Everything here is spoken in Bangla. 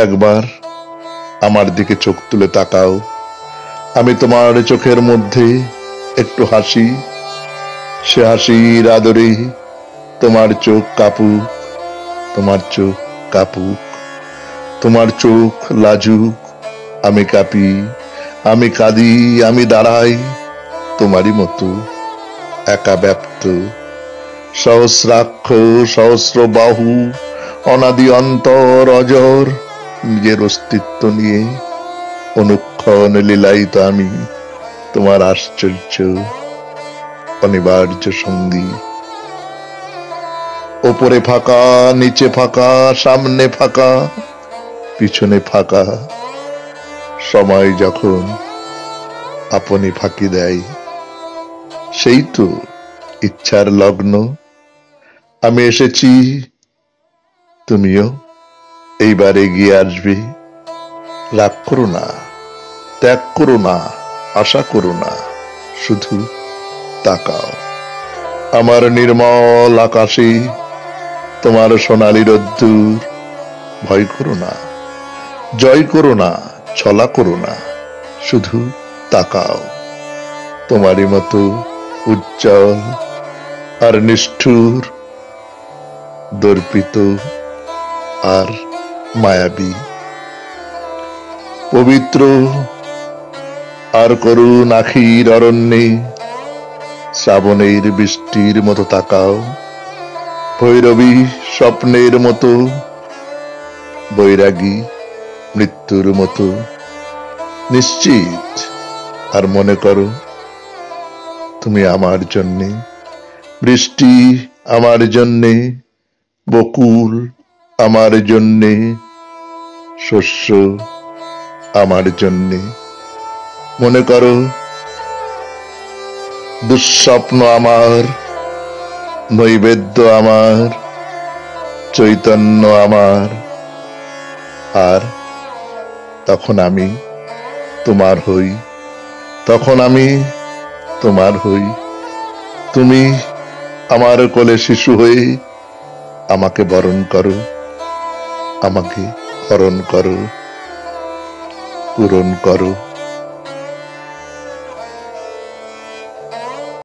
একবার আমার দিকে চোখ তুলে তাকাও। আমি তোমার চোখের মধ্যে একটু হাসি, সে হাসির আদরে তোমার চোখ কাঁপুক, তোমার চোখ কাঁপুক, তোমার চোখ লাজুক। আমি কাঁপি, আমি কাঁদি, আমি দাঁড়াই তোমারই মতো একা ব্যপ্ত, সহস্রাক্ষ সহস্র বাহু, অনাদি অন্তর অজর, নিজের অস্তিত্ব নিয়ে অনুক্ষণ লীলায়িত আমি তোমার আশ্চর্য অনিবার্য সঙ্গী। ওপরে ফাঁকা, নিচে ফাঁকা, সামনে ফাঁকা, পিছনে ফাঁকা, সময় যখন আপনি ফাঁকি দেয়, সেই তো ইচ্ছার লগ্ন। আমি এসেছি, তুমিও এইবার এগিয়ে আসবে। রাগ করো না, ত্যাগ করো না, আশা করো না, শুধু তাকাও। আমার নির্মল আকাশে তোমার সোনালি রোদ্দুর। ভয় করো না, জয় করো না, ছলা করো না, শুধু তাকাও। তোমারই মতো উজ্জ্বল আর নিষ্ঠুর, দর্পিত আর মায়াবী, পবিত্র আর করুণ আখির অরণ্যে শ্রাবণের বৃষ্টির মতো তাকাও। ভৈরবী স্বপ্নের মতো, বৈরাগী মৃত্যুর মতো নিশ্চিত। আর মনে করো, তুমি আমার জন্যে, বৃষ্টি আমার জন্যে, বকুল আমার জন্যে, শস্য আমার জন্যে। মনে করো, দুঃস্বপ্ন আমার, নৈবেদ্য আমার, চৈতন্য আমার। আর তখন আমি তোমার হই, তখন আমি তোমার হই। তুমি আমার কোলে শিশু হয়ে আমাকে বরণ করো, আমাকে হরণ করো, পূরণ করো।